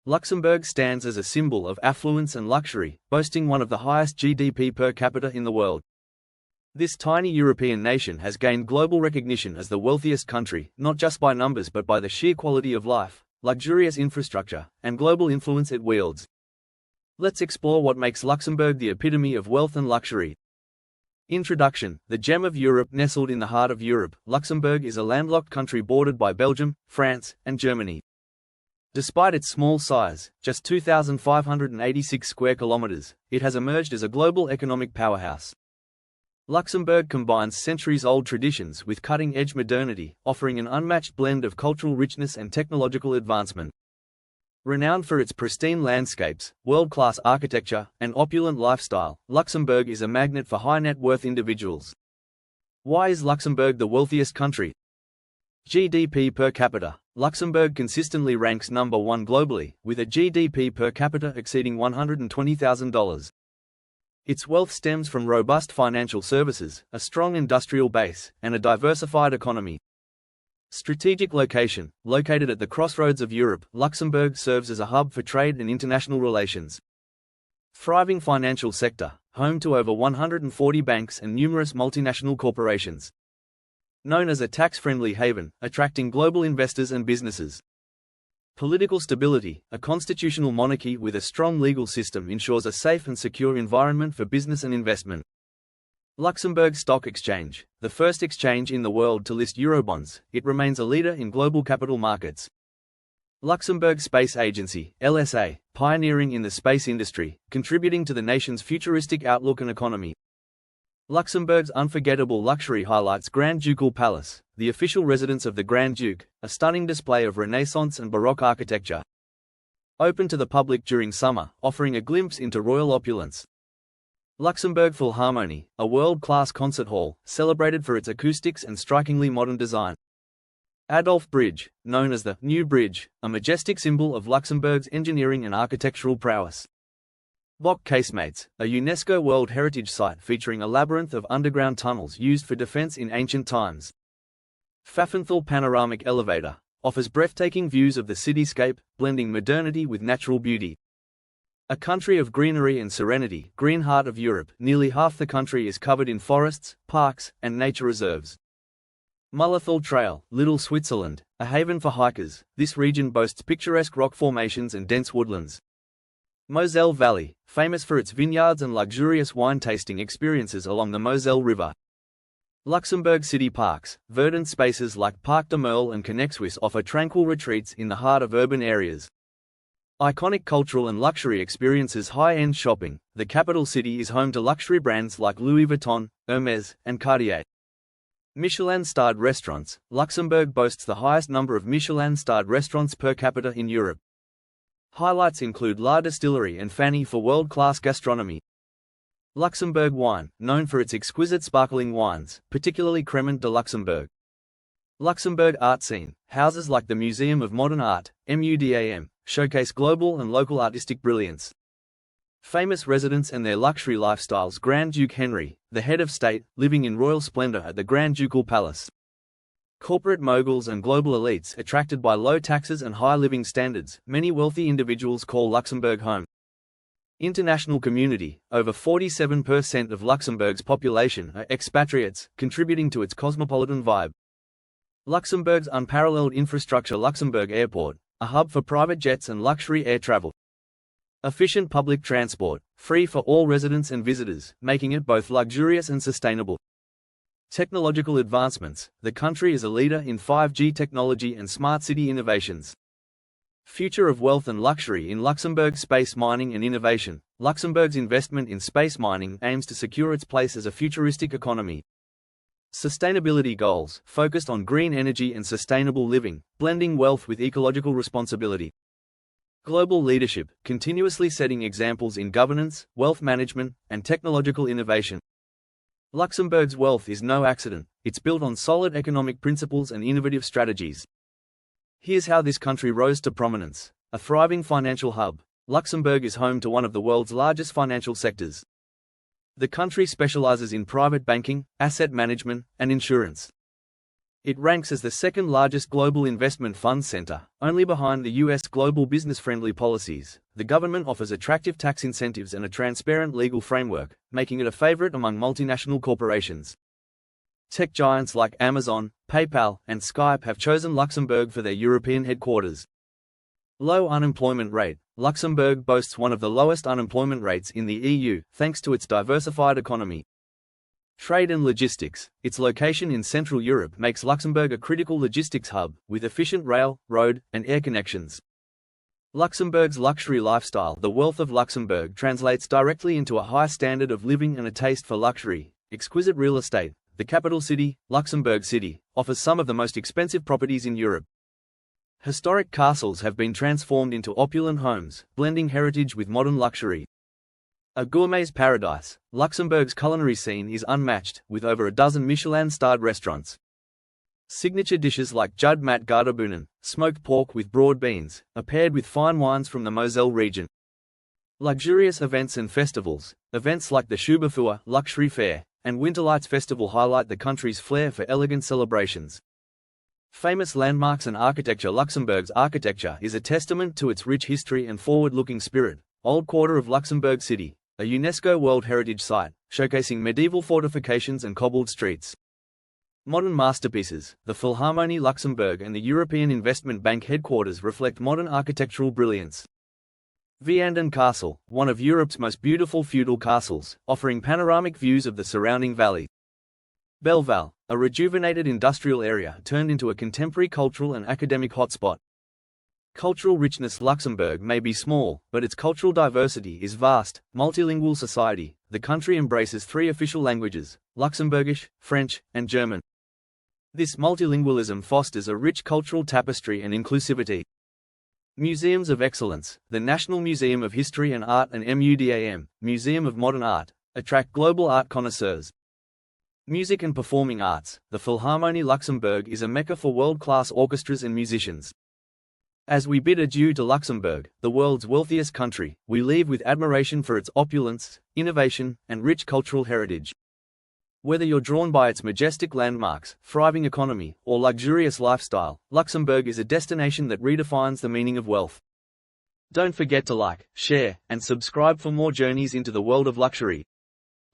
Luxembourg stands as a symbol of affluence and luxury, boasting one of the highest GDP per capita in the world. This tiny European nation has gained global recognition as the wealthiest country, not just by numbers but by the sheer quality of life, luxurious infrastructure, and global influence it wields. Let's explore what makes Luxembourg the epitome of wealth and luxury. Introduction: the gem of Europe. Nestled in the heart of Europe, Luxembourg is a landlocked country bordered by Belgium, France, and Germany. Despite its small size, just 2,586 square kilometers, it has emerged as a global economic powerhouse. Luxembourg combines centuries-old traditions with cutting-edge modernity, offering an unmatched blend of cultural richness and technological advancement. Renowned for its pristine landscapes, world-class architecture, and opulent lifestyle, Luxembourg is a magnet for high-net-worth individuals. Why is Luxembourg the wealthiest country? GDP per capita. Luxembourg consistently ranks number 1 globally, with a GDP per capita exceeding $120,000. Its wealth stems from robust financial services, a strong industrial base, and a diversified economy. Strategic location. Located at the crossroads of Europe, Luxembourg serves as a hub for trade and international relations. Thriving financial sector, home to over 140 banks and numerous multinational corporations. Known as a tax-friendly haven, attracting global investors and businesses. Political stability. A constitutional monarchy with a strong legal system ensures a safe and secure environment for business and investment. Luxembourg Stock Exchange, the first exchange in the world to list Eurobonds, it remains a leader in global capital markets. Luxembourg Space Agency, LSA, pioneering in the space industry, contributing to the nation's futuristic outlook and economy. Luxembourg's unforgettable luxury highlights Grand Ducal Palace, the official residence of the Grand Duke, a stunning display of Renaissance and Baroque architecture. Open to the public during summer, offering a glimpse into royal opulence. Luxembourg Philharmonie, a world-class concert hall, celebrated for its acoustics and strikingly modern design. Adolphe Bridge, known as the New Bridge, a majestic symbol of Luxembourg's engineering and architectural prowess. Bock Casemates, a UNESCO World Heritage Site featuring a labyrinth of underground tunnels used for defense in ancient times. Pfaffenthal Panoramic Elevator, offers breathtaking views of the cityscape, blending modernity with natural beauty. A country of greenery and serenity, green heart of Europe, nearly half the country is covered in forests, parks, and nature reserves. Mullerthal Trail, Little Switzerland, a haven for hikers, this region boasts picturesque rock formations and dense woodlands. Moselle Valley, famous for its vineyards and luxurious wine tasting experiences along the Moselle River. Luxembourg City Parks, verdant spaces like Parc de Merle and Connexwis offer tranquil retreats in the heart of urban areas. Iconic cultural and luxury experiences. High-end shopping, the capital city is home to luxury brands like Louis Vuitton, Hermès, and Cartier. Michelin-starred restaurants, Luxembourg boasts the highest number of Michelin-starred restaurants per capita in Europe. Highlights include La Distillery and Fanny for world-class gastronomy. Luxembourg wine, known for its exquisite sparkling wines, particularly Cremant de Luxembourg. Luxembourg art scene, houses like the Museum of Modern Art, MUDAM, showcase global and local artistic brilliance. Famous residents and their luxury lifestyles. Grand Duke Henry, the head of state, living in royal splendor at the Grand Ducal Palace. Corporate moguls and global elites attracted by low taxes and high living standards, many wealthy individuals call Luxembourg home. International community, over 47% of Luxembourg's population are expatriates, contributing to its cosmopolitan vibe. Luxembourg's unparalleled infrastructure. Luxembourg Airport, a hub for private jets and luxury air travel. Efficient public transport, free for all residents and visitors, making it both luxurious and sustainable. Technological advancements, the country is a leader in 5G technology and smart city innovations. Future of wealth and luxury in Luxembourg. Space mining and innovation, Luxembourg's investment in space mining aims to secure its place as a futuristic economy. Sustainability goals, focused on green energy and sustainable living, blending wealth with ecological responsibility. Global leadership, continuously setting examples in governance, wealth management, and technological innovation. Luxembourg's wealth is no accident, it's built on solid economic principles and innovative strategies. Here's how this country rose to prominence. A thriving financial hub, Luxembourg is home to one of the world's largest financial sectors. The country specializes in private banking, asset management, and insurance. It ranks as the second largest global investment fund center, only behind the US global business-friendly policies. The government offers attractive tax incentives and a transparent legal framework, making it a favorite among multinational corporations. Tech giants like Amazon, PayPal, and Skype have chosen Luxembourg for their European headquarters. Low unemployment rate. Luxembourg boasts one of the lowest unemployment rates in the EU, thanks to its diversified economy. Trade and logistics. Its location in Central Europe makes Luxembourg a critical logistics hub, with efficient rail, road, and air connections. Luxembourg's luxury lifestyle. The wealth of Luxembourg translates directly into a high standard of living and a taste for luxury. Exquisite real estate. The capital city, Luxembourg City, offers some of the most expensive properties in Europe. Historic castles have been transformed into opulent homes, blending heritage with modern luxury. A gourmet's paradise, Luxembourg's culinary scene is unmatched, with over a dozen Michelin-starred restaurants. Signature dishes like Judd Mat Garderboonen, smoked pork with broad beans, are paired with fine wines from the Moselle region. Luxurious events and festivals. Events like the Schuberfuhr Luxury Fair and Winterlights Festival highlight the country's flair for elegant celebrations. Famous landmarks and architecture. Luxembourg's architecture is a testament to its rich history and forward-looking spirit. Old Quarter of Luxembourg City, a UNESCO World Heritage Site, showcasing medieval fortifications and cobbled streets. Modern masterpieces. The Philharmonie Luxembourg and the European Investment Bank headquarters reflect modern architectural brilliance. Vianden Castle, one of Europe's most beautiful feudal castles, offering panoramic views of the surrounding valley. Belval, a rejuvenated industrial area turned into a contemporary cultural and academic hotspot. Cultural richness. Luxembourg may be small, but its cultural diversity is vast. Multilingual society. The country embraces 3 official languages, Luxembourgish, French, and German. This multilingualism fosters a rich cultural tapestry and inclusivity. Museums of excellence. The National Museum of History and Art and MUDAM, Museum of Modern Art, attract global art connoisseurs. Music and performing arts. The Philharmonie Luxembourg is a mecca for world-class orchestras and musicians. As we bid adieu to Luxembourg, the world's wealthiest country, we leave with admiration for its opulence, innovation, and rich cultural heritage. Whether you're drawn by its majestic landmarks, thriving economy, or luxurious lifestyle, Luxembourg is a destination that redefines the meaning of wealth. Don't forget to like, share, and subscribe for more journeys into the world of luxury.